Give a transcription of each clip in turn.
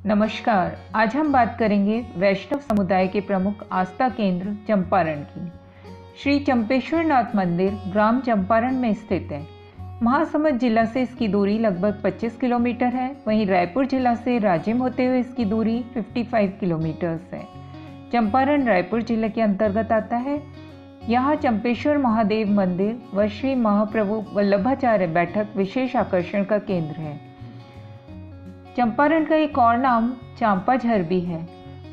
नमस्कार। आज हम बात करेंगे वैष्णव समुदाय के प्रमुख आस्था केंद्र चंपारण की। श्री चंपेश्वर नाथ मंदिर ग्राम चंपारण में स्थित है। महासमुंद जिला से इसकी दूरी लगभग 25 किलोमीटर है। वहीं रायपुर जिला से राजिम होते हुए इसकी दूरी 55 किलोमीटर्स है। चंपारण रायपुर जिले के अंतर्गत आता है। यहाँ चंपेश्वर महादेव मंदिर व श्री महाप्रभु वल्लभाचार्य बैठक विशेष आकर्षण का केंद्र है। चंपारण का एक और नाम चांपाझर भी है।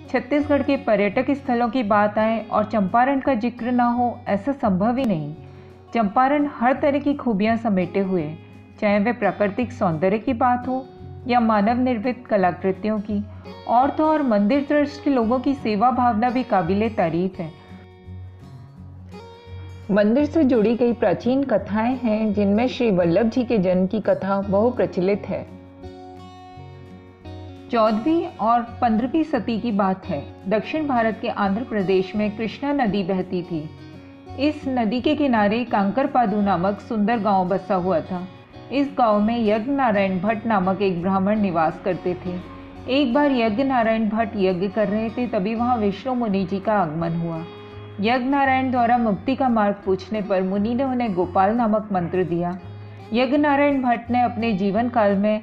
छत्तीसगढ़ के पर्यटक स्थलों की बात आए और चंपारण का जिक्र ना हो ऐसा संभव ही नहीं। चंपारण हर तरह की खूबियां समेटे हुए, चाहे वह प्राकृतिक सौंदर्य की बात हो या मानव निर्मित कलाकृतियों की, और तो और मंदिर ट्रस्ट के लोगों की सेवा भावना भी काबिले तारीफ है। मंदिर से जुड़ी कई प्राचीन कथाएं हैं, जिनमें श्री वल्लभ जी के जन्म की कथा बहु प्रचलित है। 14वीं और 15वीं सदी की बात है। दक्षिण भारत के आंध्र प्रदेश में कृष्णा नदी बहती थी। इस नदी के किनारे कांकरपादु नामक सुंदर गांव बसा हुआ था। इस गांव में यज्ञ नारायण भट्ट नामक एक ब्राह्मण निवास करते थे। एक बार यज्ञ नारायण भट्ट यज्ञ कर रहे थे, तभी वहां विष्णु मुनि जी का आगमन हुआ। यज्ञ नारायण द्वारा मुक्ति का मार्ग पूछने पर मुनि ने उन्हें गोपाल नामक मंत्र दिया। यज्ञ नारायण भट्ट ने अपने जीवन काल में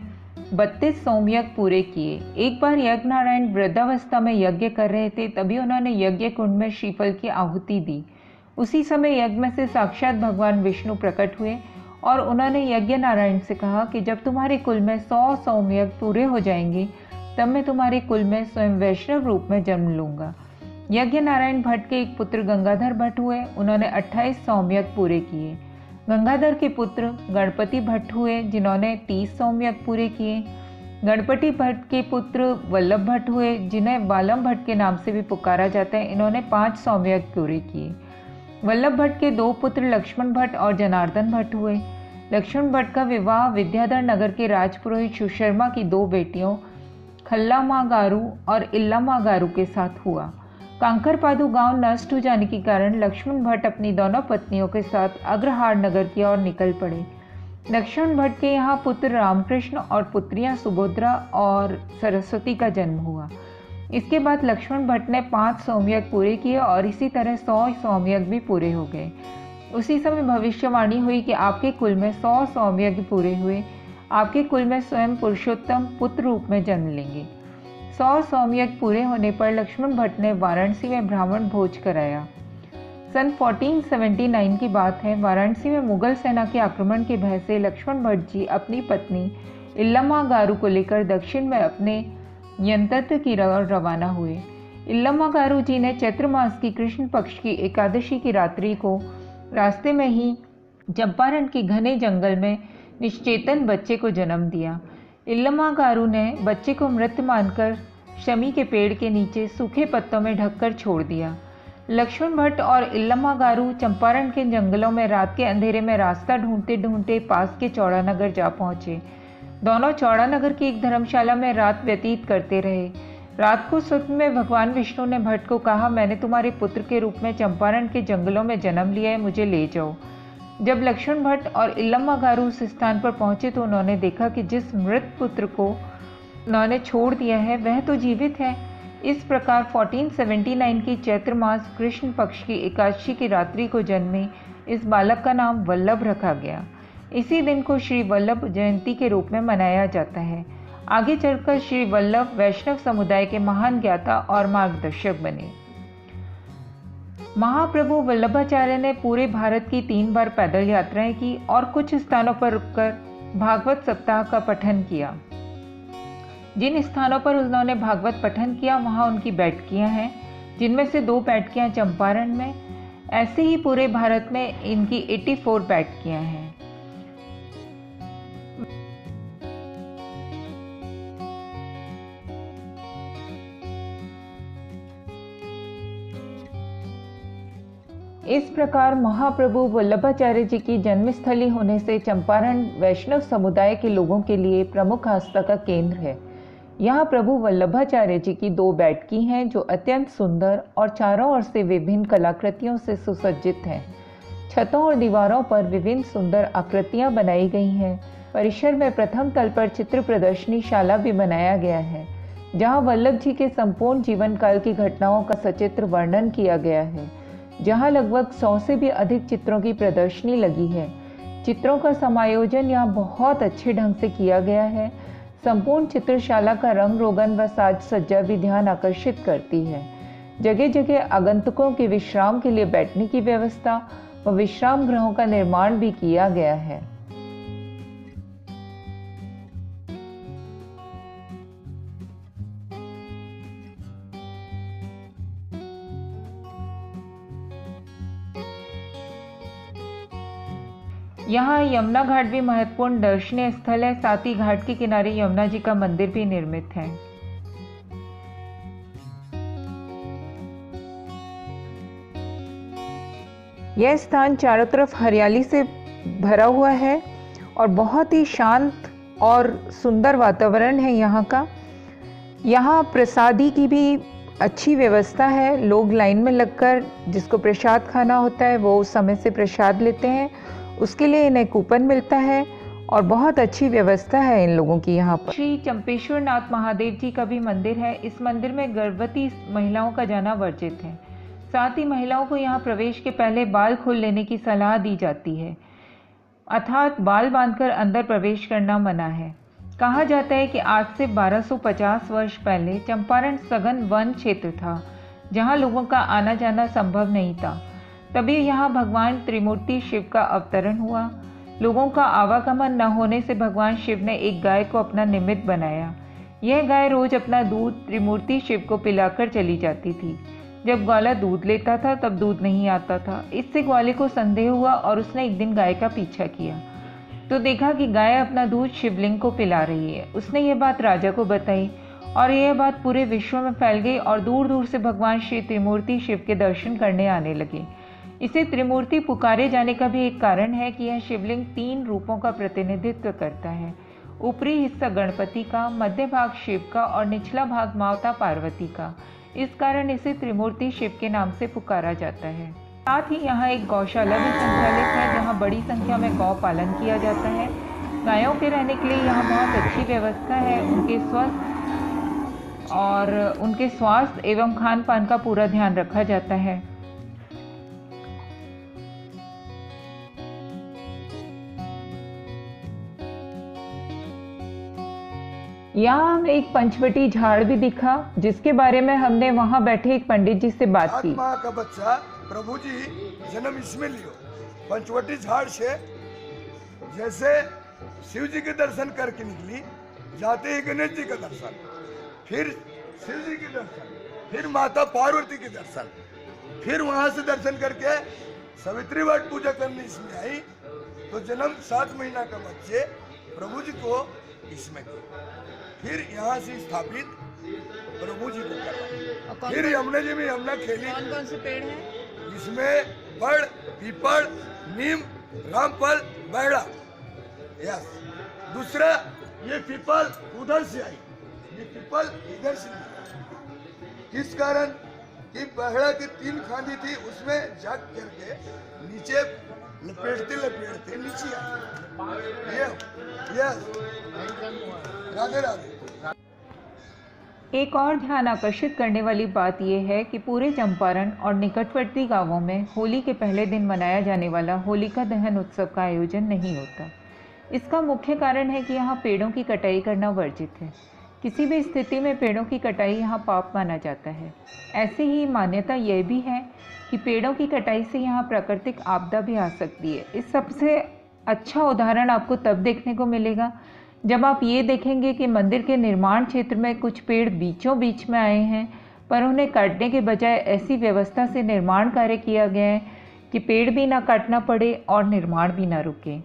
32 सोमयज्ञ पूरे किए। एक बार यज्ञ नारायण वृद्धावस्था में यज्ञ कर रहे थे, तभी उन्होंने यज्ञ कुंड में श्रीफल की आहुति दी। उसी समय यज्ञ में से साक्षात भगवान विष्णु प्रकट हुए और उन्होंने यज्ञ नारायण से कहा कि जब तुम्हारे कुल में 100 सोमयज्ञ पूरे हो जाएंगे, तब मैं तुम्हारे कुल में स्वयं वैष्णव रूप में जन्म लूंगा। यज्ञ नारायण भट्ट के एक पुत्र गंगाधर भट्ट हुए। उन्होंने 28 सोमयज्ञ पूरे किए। गंगाधर के पुत्र गणपति भट्ट हुए, जिन्होंने 30 सोमयज्ञ पूरे किए। गणपति भट्ट के पुत्र वल्लभ भट्ट हुए, जिन्हें वालम भट्ट के नाम से भी पुकारा जाता है। इन्होंने 5 सोमयज्ञ पूरे किए। वल्लभ भट्ट के 2 पुत्र लक्ष्मण भट्ट और जनार्दन भट्ट हुए। लक्ष्मण भट्ट का विवाह विद्याधर नगर के राजपुरोहित सुशर्मा की 2 बेटियों खल्लामा गारू और इल्लामा गारू के साथ हुआ। कांकरपादु गांव नष्ट हो जाने के कारण लक्ष्मण भट्ट अपनी दोनों पत्नियों के साथ अग्रहार नगर की ओर निकल पड़े। लक्ष्मण भट्ट के यहाँ पुत्र रामकृष्ण और पुत्रियां सुभद्रा और सरस्वती का जन्म हुआ। इसके बाद लक्ष्मण भट्ट ने 5 सोमयज्ञ पूरे किए और इसी तरह 100 सोमयज्ञ भी पूरे हो गए। उसी समय भविष्यवाणी हुई कि आपके कुल में 100 सोमयज्ञ पूरे हुए। आपके कुल में स्वयं पुरुषोत्तम पुत्र रूप में जन्म लेंगे। 100 सोमयज्ञ पूरे होने पर लक्ष्मण भट्ट ने वाराणसी में ब्राह्मण भोज कराया। सन 1479 की बात है। वाराणसी में मुगल सेना के आक्रमण के भय से लक्ष्मण भट्ट जी अपनी पत्नी इल्लामा गारू को लेकर दक्षिण में अपने यंत्रत्व की ओर रवाना हुए। इल्लामा गारू जी ने चैत्र मास की कृष्ण पक्ष की एकादशी की रात्रि को रास्ते में ही चंपारण के घने जंगल में निश्चेतन बच्चे को जन्म दिया। इल्लामा गारू ने बच्चे को मृत मानकर शमी के पेड़ के नीचे सूखे पत्तों में ढककर छोड़ दिया। लक्ष्मण भट्ट और इल्लामा गारू चंपारण के जंगलों में रात के अंधेरे में रास्ता ढूंढते ढूंढते पास के चौड़ानगर जा पहुंचे। दोनों चौड़ानगर की एक धर्मशाला में रात व्यतीत करते रहे। रात को स्वप्न में भगवान विष्णु ने भट्ट को कहा, मैंने तुम्हारे पुत्र के रूप में चंपारण के जंगलों में जन्म लिया है, मुझे ले जाओ। जब लक्ष्मण भट्ट और इल्लामा गारू उस स्थान पर पहुंचे तो उन्होंने देखा कि जिस मृत पुत्र को उन्होंने छोड़ दिया है वह तो जीवित है। इस प्रकार 1479 की चैत्र मास कृष्ण पक्ष की एकादशी की रात्रि को जन्मे इस बालक का नाम वल्लभ रखा गया। इसी दिन को श्री वल्लभ जयंती के रूप में मनाया जाता है। आगे चलकर श्री वल्लभ वैष्णव समुदाय के महान ज्ञाता और मार्गदर्शक बने। महाप्रभु वल्लभाचार्य ने पूरे भारत की 3 बार पैदल यात्राएं की और कुछ स्थानों पर रुककर भागवत सप्ताह का पठन किया। जिन स्थानों पर उन्होंने भागवत पठन किया वहां उनकी बैठकियां हैं, जिनमें से 2 बैठकियां चंपारण में। ऐसे ही पूरे भारत में इनकी 84 बैठकियां हैं। इस प्रकार महाप्रभु वल्लभाचार्य जी की जन्मस्थली होने से चंपारण वैष्णव समुदाय के लोगों के लिए प्रमुख आस्था का केंद्र है। यहाँ प्रभु वल्लभाचार्य जी की 2 बैठकी हैं जो अत्यंत सुंदर और चारों ओर से विभिन्न कलाकृतियों से सुसज्जित हैं। छतों और दीवारों पर विभिन्न सुंदर आकृतियाँ बनाई गई हैं। परिसर में प्रथम तल पर चित्र प्रदर्शनी शाला भी बनाया गया है। जहां वल्लभ जी के संपूर्ण जीवन काल की घटनाओं का सचित्र वर्णन किया गया है, जहां लगभग 100 से भी अधिक चित्रों की प्रदर्शनी लगी है। चित्रों का समायोजन यहाँ बहुत अच्छे ढंग से किया गया है। संपूर्ण चित्रशाला का रंग रोगन व साज सज्जा भी ध्यान आकर्षित करती है। जगह जगह आगंतुकों के विश्राम के लिए बैठने की व्यवस्था व विश्राम गृहों का निर्माण भी किया गया है। यहाँ यमुना घाट भी महत्वपूर्ण दर्शनीय स्थल है। साथ ही घाट के किनारे यमुना जी का मंदिर भी निर्मित है। यह स्थान चारों तरफ हरियाली से भरा हुआ है और बहुत ही शांत और सुंदर वातावरण है यहाँ का। यहाँ प्रसादी की भी अच्छी व्यवस्था है। लोग लाइन में लगकर जिसको प्रसाद खाना होता है वो उस समय से प्रसाद लेते हैं, उसके लिए इन्हें कूपन मिलता है और बहुत अच्छी व्यवस्था है इन लोगों की यहाँ पर। श्री चंपेश्वर नाथ महादेव जी का भी मंदिर है। इस मंदिर में गर्भवती महिलाओं का जाना वर्जित है। साथ ही महिलाओं को यहाँ प्रवेश के पहले बाल खोल लेने की सलाह दी जाती है, अर्थात बाल बांधकर अंदर प्रवेश करना मना है। कहा जाता है कि आज से 1250 वर्ष पहले चंपारण सघन वन क्षेत्र था, जहाँ लोगों का आना जाना संभव नहीं था। तभी यहाँ भगवान त्रिमूर्ति शिव का अवतरण हुआ। लोगों का आवागमन न होने से भगवान शिव ने एक गाय को अपना निमित्त बनाया। यह गाय रोज अपना दूध त्रिमूर्ति शिव को पिलाकर चली जाती थी। जब ग्वाला दूध लेता था तब दूध नहीं आता था। इससे ग्वाले को संदेह हुआ और उसने एक दिन गाय का पीछा किया तो देखा कि गाय अपना दूध शिवलिंग को पिला रही है। उसने यह बात राजा को बताई और यह बात पूरे विश्व में फैल गई और दूर दूर से भगवान श्री त्रिमूर्ति शिव के दर्शन करने आने लगे। इसे त्रिमूर्ति पुकारे जाने का भी एक कारण है कि यह शिवलिंग 3 रूपों का प्रतिनिधित्व करता है। ऊपरी हिस्सा गणपति का, मध्य भाग शिव का और निचला भाग माता पार्वती का। इस कारण इसे त्रिमूर्ति शिव के नाम से पुकारा जाता है। साथ ही यहाँ एक गौशाला भी संचालित है, जहाँ बड़ी संख्या में गौ पालन किया जाता है। गायों के रहने के लिए यहाँ बहुत अच्छी व्यवस्था है। उनके स्वास्थ्य एवं खान पान का पूरा ध्यान रखा जाता है। यहाँ हमें एक पंचवटी झाड़ भी दिखा, जिसके बारे में हमने वहाँ बैठे एक पंडित जी से बात की। माँ का बच्चा प्रभु जी जन्म इसमें लियो। पंचवटी झाड़ से जैसे शिव जी के दर्शन करके निकली, जाते ही गणेश जी का दर्शन, फिर शिव जी के दर्शन, फिर माता पार्वती के दर्शन, फिर वहां से दर्शन करके सावित्री वट पूजा करने इसमें आई। तो जन्म 7 महीना का बच्चे प्रभु जी को इसमें किया। फिर यहाँ से स्थापित प्रभु जी को करा। फिर यमुना जी में यमुना खेली। कौन कौन से पेड़ हैं? इसमें बड़, पीपल, नीम, रामफल, बैड़ा। यस। दूसरा ये पीपल उधर से आई, ये पीपल इधर से आई। किस कारण कि बहड़ा की 3 खांदी थी, उसमें जग करके नीचे लपेटते लपेटते नीचे आई। यस। राधे राधे। एक और ध्यान आकर्षित करने वाली बात यह है कि पूरे चंपारण और निकटवर्ती गांवों में होली के पहले दिन मनाया जाने वाला होलिका दहन उत्सव का आयोजन नहीं होता। इसका मुख्य कारण है कि यहाँ पेड़ों की कटाई करना वर्जित है। किसी भी स्थिति में पेड़ों की कटाई यहाँ पाप माना जाता है। ऐसे ही मान्यता यह भी है कि पेड़ों की कटाई से यहाँ प्राकृतिक आपदा भी आ सकती है। इस सबसे अच्छा उदाहरण आपको तब देखने को मिलेगा जब आप ये देखेंगे कि मंदिर के निर्माण क्षेत्र में कुछ पेड़ बीचों बीच में आए हैं, पर उन्हें काटने के बजाय ऐसी व्यवस्था से निर्माण कार्य किया गया है कि पेड़ भी ना काटना पड़े और निर्माण भी ना रुके।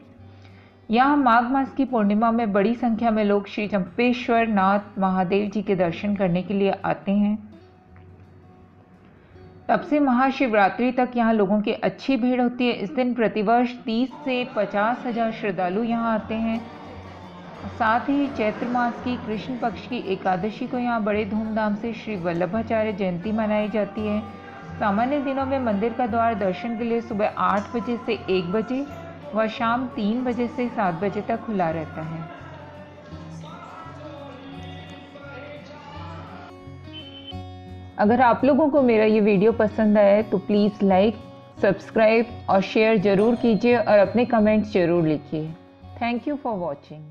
यहाँ माघ मास की पूर्णिमा में बड़ी संख्या में लोग श्री चंपेश्वर नाथ महादेव जी के दर्शन करने के लिए आते हैं। तब से महाशिवरात्रि तक यहाँ लोगों की अच्छी भीड़ होती है। इस दिन प्रतिवर्ष 30 से 50 हजार श्रद्धालु यहाँ आते हैं। साथ ही चैत्र मास की कृष्ण पक्ष की एकादशी को यहाँ बड़े धूमधाम से श्री वल्लभाचार्य जयंती मनाई जाती है। सामान्य दिनों में मंदिर का द्वार दर्शन के लिए सुबह 8 बजे से 1 बजे व शाम 3 बजे से 7 बजे तक खुला रहता है। अगर आप लोगों को मेरा ये वीडियो पसंद आया है तो प्लीज़ लाइक, सब्सक्राइब और शेयर ज़रूर कीजिए और अपने कमेंट्स ज़रूर लिखिए। Thank you for watching.